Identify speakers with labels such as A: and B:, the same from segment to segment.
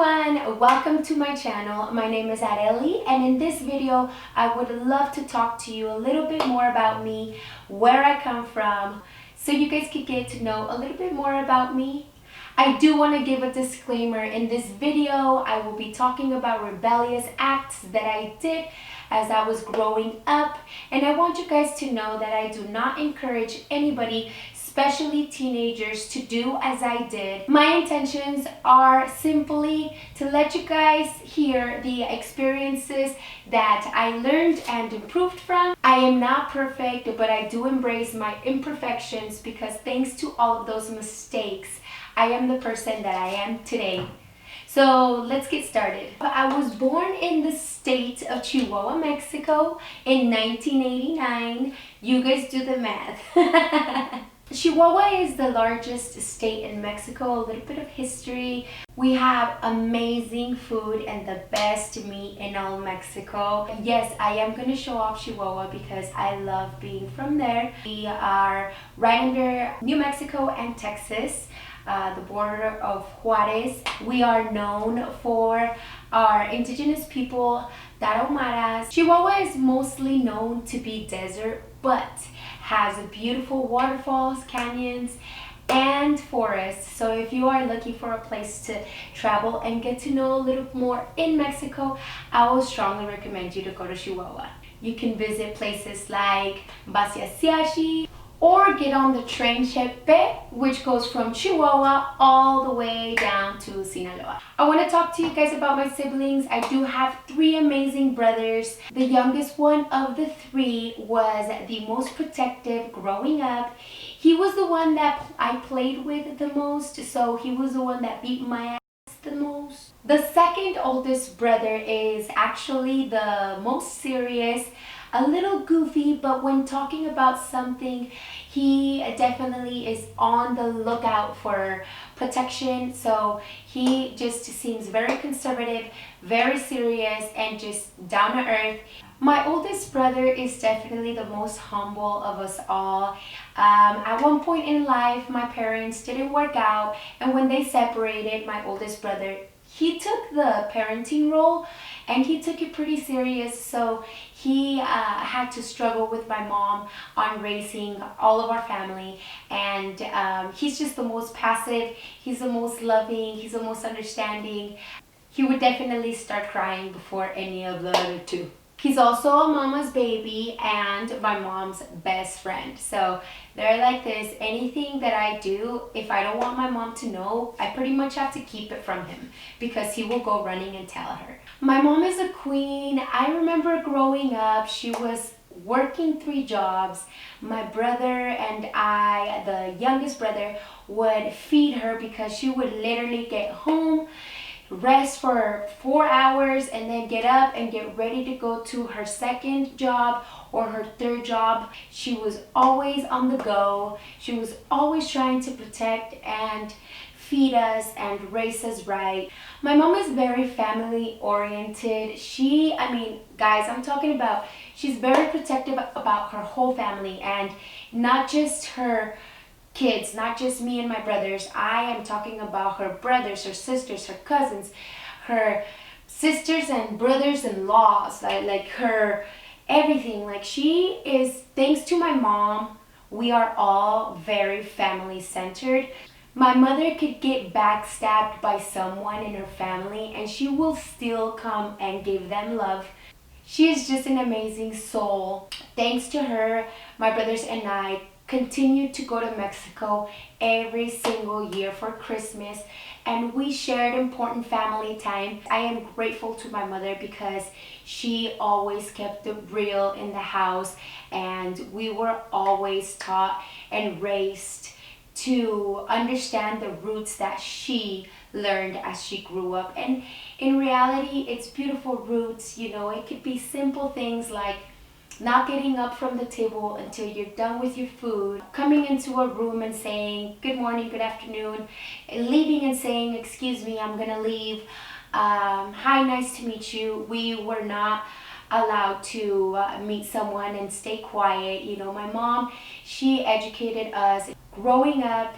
A: everyone, welcome to my channel. My name is Areli, and in this video I would love to talk to you a little bit more about me, where I come from, so you guys could get to know a little bit more about me. I do want to give a disclaimer. In this video I will be talking about rebellious acts that I did as I was growing up, and I want you guys to know that I do not encourage anybody, especially teenagers, to do as I did. My intentions are simply to let you guys hear the experiences that I learned and improved from. I am not perfect, but I do embrace my imperfections because thanks to all of those mistakes, I am the person that I am today. So let's get started. I was born in the state of Chihuahua, Mexico in 1989. You guys do the math. Chihuahua is the largest state in Mexico. A little bit of history. We have amazing food and the best meat in all Mexico. Yes, I am going to show off Chihuahua because I love being from there. We are right under New Mexico and Texas, the border of Juarez. We are known for our indigenous people, Tarahumaras. Chihuahua is mostly known to be desert, but has beautiful waterfalls, canyons, and forests. So if you are looking for a place to travel and get to know a little more in Mexico, I will strongly recommend you to go to Chihuahua. You can visit places like Basiasiashi, or get on the train Chepe, which goes from Chihuahua all the way down to Sinaloa. I want to talk to you guys about my siblings. I do have three amazing brothers. The youngest one of the three was the most protective growing up. He was the one that I played with the most, so he was the one that beat my ass the most. The second oldest brother is actually the most serious, a little goofy, but when talking about something, he definitely is on the lookout for protection. So he just seems very conservative, very serious, and just down to earth. My oldest brother is definitely the most humble of us all. At one point in life, my parents didn't work out, and when they separated, my oldest brother, he took the parenting role and he took it pretty serious. So he had to struggle with my mom on raising all of our family, and he's just the most passive, he's the most loving, he's the most understanding. He would definitely start crying before any of the other two. He's also a mama's baby and my mom's best friend. So they're like this. Anything that I do, if I don't want my mom to know, I pretty much have to keep it from him because he will go running and tell her. My mom is a queen. I remember growing up, she was working 3 jobs. My brother and I, the youngest brother, would feed her because she would literally get home, rest for 4 hours, and then get up and get ready to go to her second job or her third job. She was always on the go. She was always trying to protect and feed us and raise us right. My mom is very family oriented. Guys, I'm talking about, she's very protective about her whole family, and not just her kids, not just me and my brothers. I am talking about her brothers, her sisters, her cousins, her sisters and brothers-in-laws, like her everything. Like, she is, thanks to my mom, we are all very family centered. My mother could get backstabbed by someone in her family and she will still come and give them love. She is just an amazing soul. Thanks to her, my brothers and I continued to go to Mexico every single year for Christmas, and we shared important family time. I am grateful to my mother because she always kept it real in the house, and we were always taught and raised to understand the roots that she learned as she grew up. And in reality, it's beautiful roots. You know, it could be simple things like not getting up from the table until you're done with your food, coming into a room and saying good morning, good afternoon, leaving and saying excuse me, I'm gonna leave, hi, nice to meet you. We were not allowed to meet someone and stay quiet. You know, my mom, she educated us. Growing up,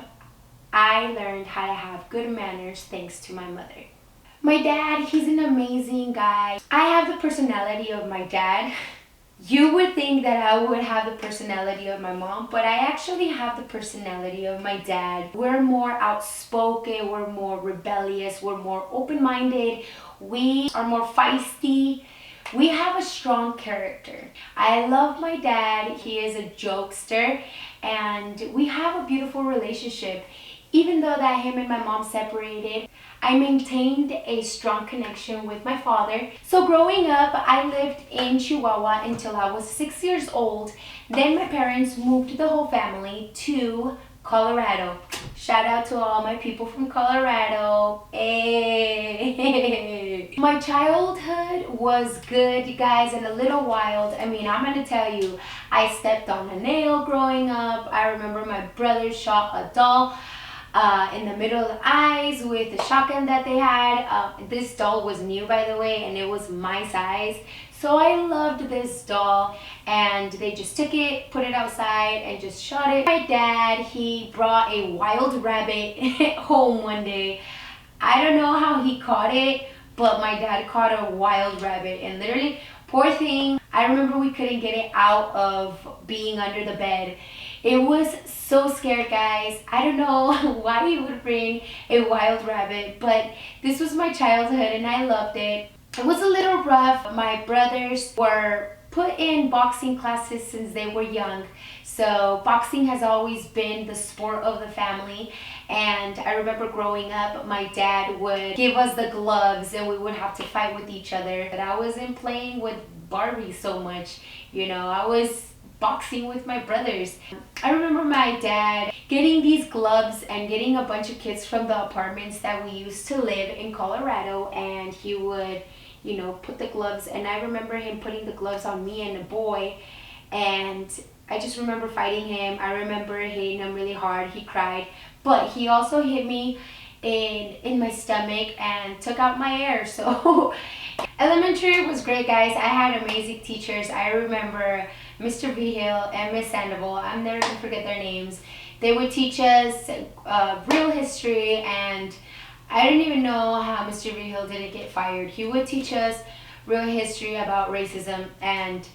A: I learned how to have good manners thanks to my mother. My dad, he's an amazing guy. I have the personality of my dad. You would think that I would have the personality of my mom, but I actually have the personality of my dad. We're more outspoken, we're more rebellious, we're more open-minded, we are more feisty. We have a strong character. I love my dad. He is a jokester and we have a beautiful relationship. Even though that him and my mom separated, I maintained a strong connection with my father. So growing up, I lived in Chihuahua until I was 6 years old. Then my parents moved the whole family to Colorado. Shout out to all my people from Colorado. Hey. My childhood was good, you guys, and a little wild. I mean, I'm gonna tell you, I stepped on a nail growing up. I remember my brother shot a doll in the middle of the eyes with the shotgun that they had. This doll was new, by the way, and it was my size. So I loved this doll, and they just took it, put it outside, and just shot it. My dad, he brought a wild rabbit home one day. I don't know how he caught it, but my dad caught a wild rabbit, and literally, poor thing, I remember we couldn't get it out of being under the bed. It was so scared, guys. I don't know why he would bring a wild rabbit, but this was my childhood and I loved it. It was a little rough. My brothers were put in boxing classes since they were young. So boxing has always been the sport of the family. And I remember growing up, my dad would give us the gloves and we would have to fight with each other. But I wasn't playing with Barbie so much. You know, I was boxing with my brothers. I remember my dad getting these gloves and getting a bunch of kids from the apartments that we used to live in Colorado, and he would, you know, put the gloves, and I remember him putting the gloves on me and a boy, and I just remember fighting him. I remember hitting him really hard. He cried, but he also hit me in my stomach and took out my hair. So elementary was great, guys. I had amazing teachers. I remember Mr. Vigil and Miss Sandoval. I'm never gonna forget their names. They would teach us real history, and I didn't even know how Mr. Vigil didn't get fired. He would teach us real history about racism, and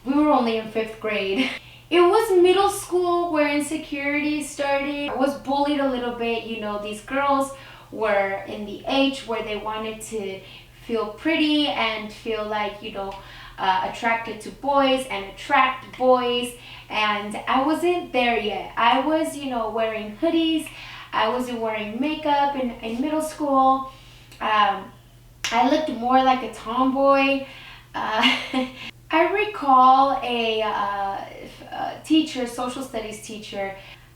A: we were only in 5th grade. It was middle school where insecurity started. I was bullied a little bit. You know, these girls were in the age where they wanted to feel pretty and feel like, you know, attracted to boys and attract boys, and I wasn't there yet. I was, you know, wearing hoodies. I wasn't wearing makeup in middle school. I looked more like a tomboy. I recall a teacher, social studies teacher.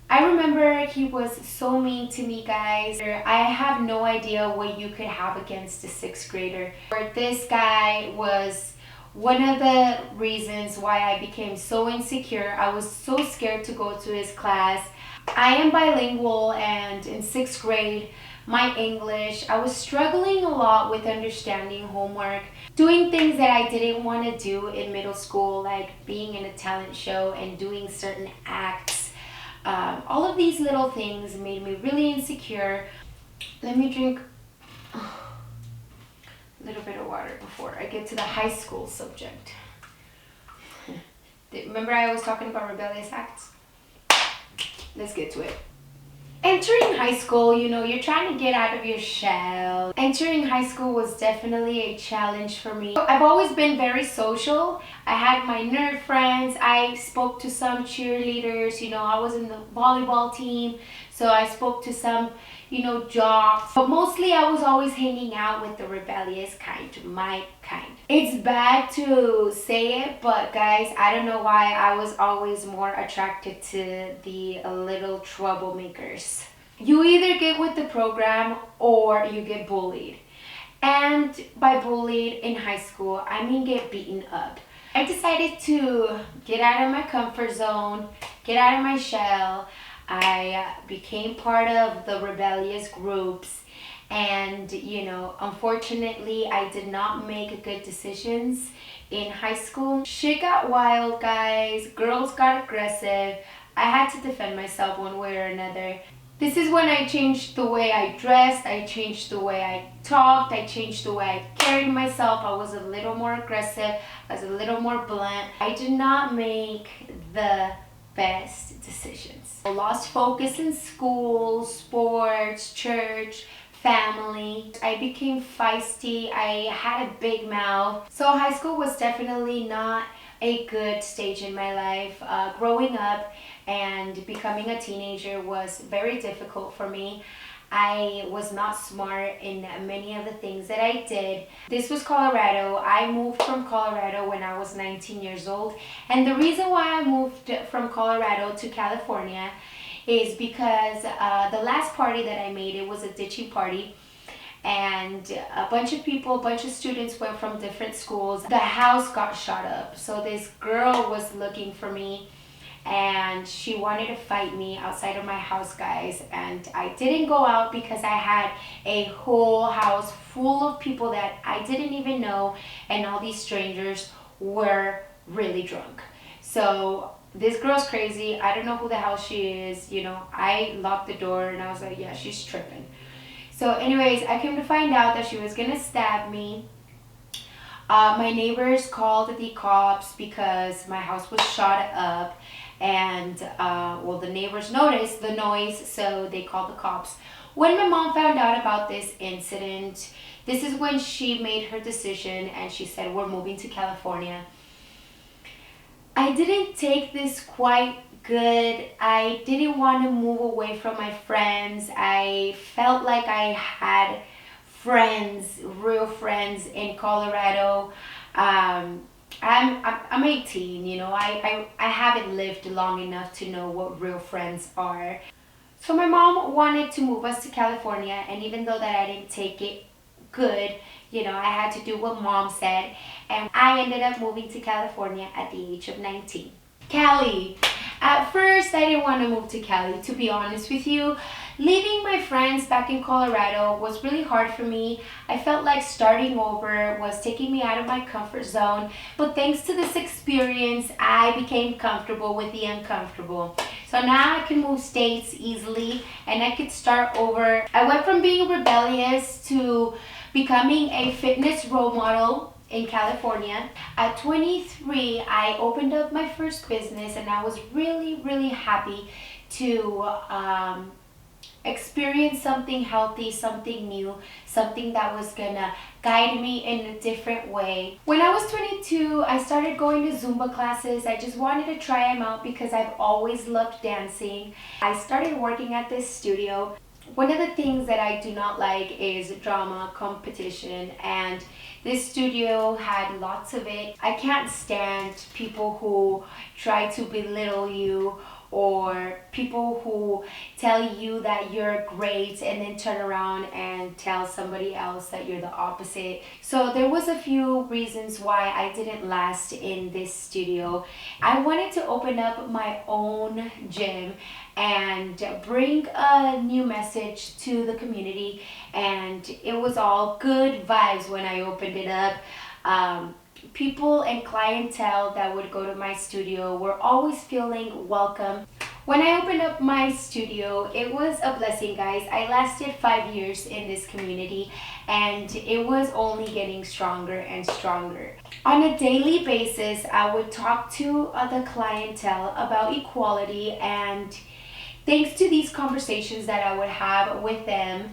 A: I remember he was so mean to me, guys. I have no idea what you could have against a 6th grader. This guy was one of the reasons why I became so insecure. I was so scared to go to his class. I am bilingual, and in 6th grade, my English, I was struggling a lot with understanding homework, doing things that I didn't want to do in middle school, like being in a talent show and doing certain acts. All of these little things made me really insecure. Let me drink a little bit of water before I get to the high school subject. Remember I was talking about rebellious acts? Let's get to it. Entering high school, you know, you're trying to get out of your shell. Entering high school was definitely a challenge for me. I've always been very social. I had my nerd friends. I spoke to some cheerleaders. You know, I was in the volleyball team, so I spoke to some, you know, jocks. But mostly I was always hanging out with the rebellious kind, my kind. It's bad to say it, but guys, I don't know why I was always more attracted to the little troublemakers. You either get with the program or you get bullied. And by bullied in high school, I mean get beaten up. I decided to get out of my comfort zone, get out of my shell. I became part of the rebellious groups, and you know, unfortunately I did not make good decisions in high school. Shit got wild, guys. Girls got aggressive. I had to defend myself one way or another. This is when I changed the way I dressed, I changed the way I talked, I changed the way I carried myself. I was a little more aggressive, I was a little more blunt. I did not make the best decisions. I lost focus in school, sports, church, family. I became feisty, I had a big mouth. So high school was definitely not a good stage in my life. Growing up and becoming a teenager was very difficult for me. I was not smart in many of the things that I did. This was Colorado. I moved from Colorado when I was 19 years old. And the reason why I moved from Colorado to California is because the last party that I made, it was a ditching party. And a bunch of people, a bunch of students went from different schools. The house got shot up. So this girl was looking for me and she wanted to fight me outside of my house, guys. And I didn't go out because I had a whole house full of people that I didn't even know, and all these strangers were really drunk. So this girl's crazy. I don't know who the hell she is. You know, I locked the door and I was like, yeah, she's tripping. So anyways, I came to find out that she was gonna stab me. My neighbors called the cops because my house was shot up, and well, the neighbors noticed the noise, so they called the cops. When my mom found out about this incident, this is when she made her decision and she said, we're moving to California. I didn't take this quite good. I didn't want to move away from my friends. I felt like I had friends, real friends in Colorado. I'm 18, you know. I haven't lived long enough to know what real friends are. So my mom wanted to move us to California, and even though that I didn't take it good, you know, I had to do what mom said, and I ended up moving to California at the age of 19. Cali. At first, I didn't want to move to Cali, to be honest with you. Leaving my friends back in Colorado was really hard for me. I felt like starting over was taking me out of my comfort zone. But thanks to this experience, I became comfortable with the uncomfortable. So now I can move states easily and I could start over. I went from being rebellious to becoming a fitness role model in California. At 23, I opened up my first business and I was really happy to experience something healthy, something new, something that was gonna guide me in a different way. When I was 22, I started going to Zumba classes. I just wanted to try them out because I've always loved dancing. I started working at this studio. One of the things that I do not like is drama, competition, and this studio had lots of it. I can't stand people who try to belittle you, or people who tell you that you're great and then turn around and tell somebody else that you're the opposite. So there was a few reasons why I didn't last in this studio. I wanted to open up my own gym and bring a new message to the community, and it was all good vibes when I opened it up. People and clientele that would go to my studio were always feeling welcome. When I opened up my studio, it was a blessing, guys. I lasted 5 years in this community and it was only getting stronger and stronger. On a daily basis, I would talk to other clientele about equality, and thanks to these conversations that I would have with them,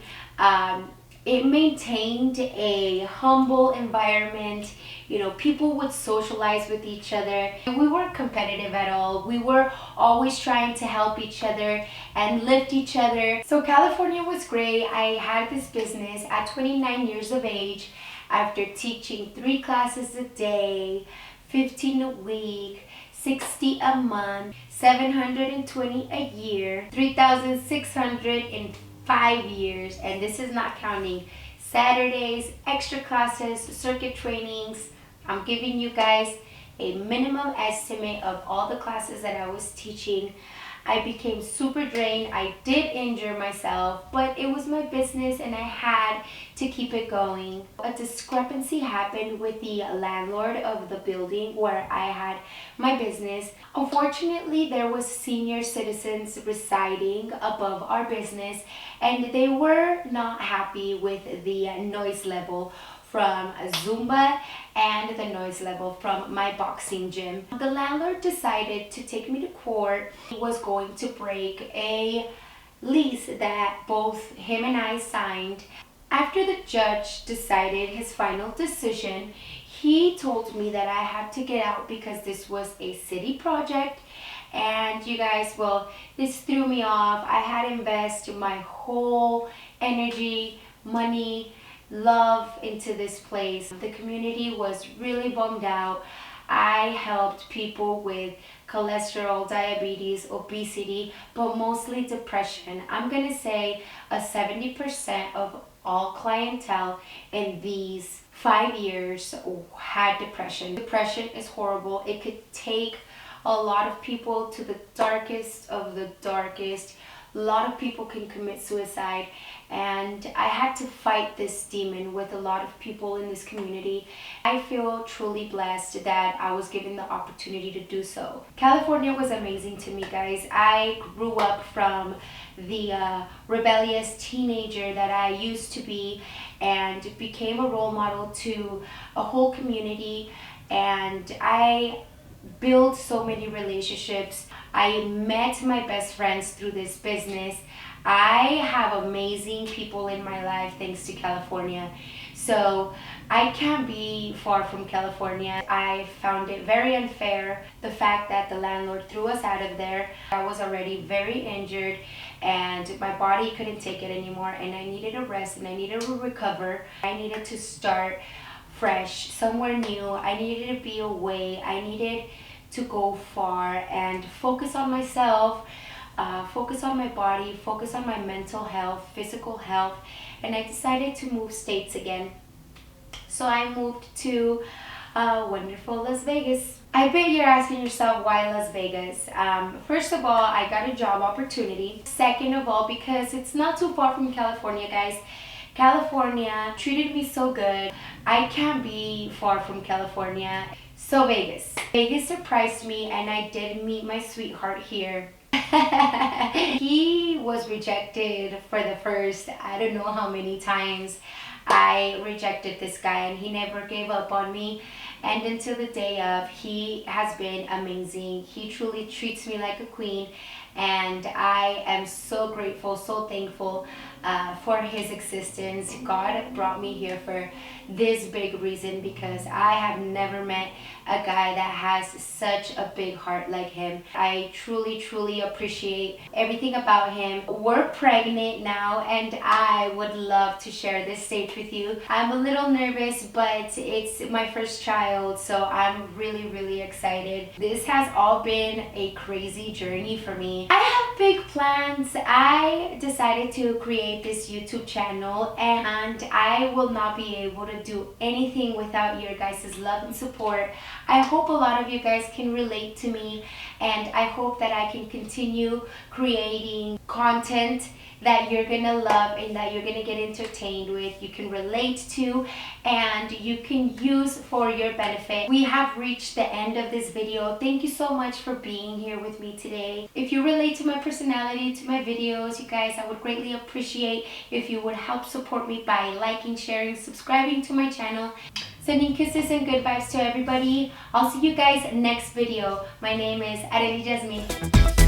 A: it maintained a humble environment. You know, people would socialize with each other. We weren't competitive at all. We were always trying to help each other and lift each other. So California was great. I had this business at 29 years of age after teaching 3 classes a day, 15 a week, 60 a month, 720 a year, 3,600 in 5 years, and this is not counting Saturdays, extra classes, circuit trainings. I'm giving you guys a minimum estimate of all the classes that I was teaching. I became super drained. I did injure myself, but it was my business and I had to keep it going. A discrepancy happened with the landlord of the building where I had my business. Unfortunately, there was senior citizens residing above our business and they were not happy with the noise level from Zumba and the noise level from my boxing gym. The landlord decided to take me to court. He was going to break a lease that both him and I signed. After the judge decided his final decision, he told me that I had to get out because this was a city project. And you guys, well, this threw me off. I had invested my whole energy, money, love into this place. The community was really bummed out. I helped people with cholesterol, diabetes, obesity, but mostly depression. I'm gonna say a 70% of all clientele in these 5 years had depression. Depression is horrible. It could take a lot of people to the darkest of the darkest. A lot of people can commit suicide, and I had to fight this demon with a lot of people in this community. I feel truly blessed that I was given the opportunity to do so. California was amazing to me, guys. I grew up from the rebellious teenager that I used to be and became a role model to a whole community, and I built so many relationships. I met my best friends through this business. I have amazing people in my life thanks to California. So I can't be far from California. I found it very unfair, the fact that the landlord threw us out of there. I was already very injured and my body couldn't take it anymore, and I needed a rest and I needed to recover. I needed to start fresh, somewhere new. I needed to be away. I needed to go far and focus on myself, focus on my body, focus on my mental health, physical health, and I decided to move states again. So I moved to wonderful Las Vegas. I bet you're asking yourself, why Las Vegas? First of all, I got a job opportunity. Second of all, because it's not too far from California, guys. California treated me so good. I can't be far from California. So Vegas. Vegas surprised me, and I did meet my sweetheart here. He was rejected for the first, I don't know how many times I rejected this guy, and he never gave up on me. And until the day of, he has been amazing. He truly treats me like a queen, and I am so grateful, so thankful for his existence. God brought me here for this big reason, because I have never met a guy that has such a big heart like him. I truly appreciate everything about him. We're pregnant now, and I would love to share this stage with you. I'm a little nervous, but it's my first child, so I'm really excited. This has all been a crazy journey for me. I have big plans. I decided to create this YouTube channel, and I will not be able to do anything without your guys' love and support. I hope a lot of you guys can relate to me, and I hope that I can continue creating content that you're gonna love and that you're gonna get entertained with, you can relate to, and you can use for your benefit. We have reached the end of this video. Thank you so much for being here with me today. If you relate to my personality, to my videos, you guys, I would greatly appreciate if you would help support me by liking, sharing, subscribing to my channel. Sending kisses and good vibes to everybody. I'll see you guys next video. My name is Arely Jasmine.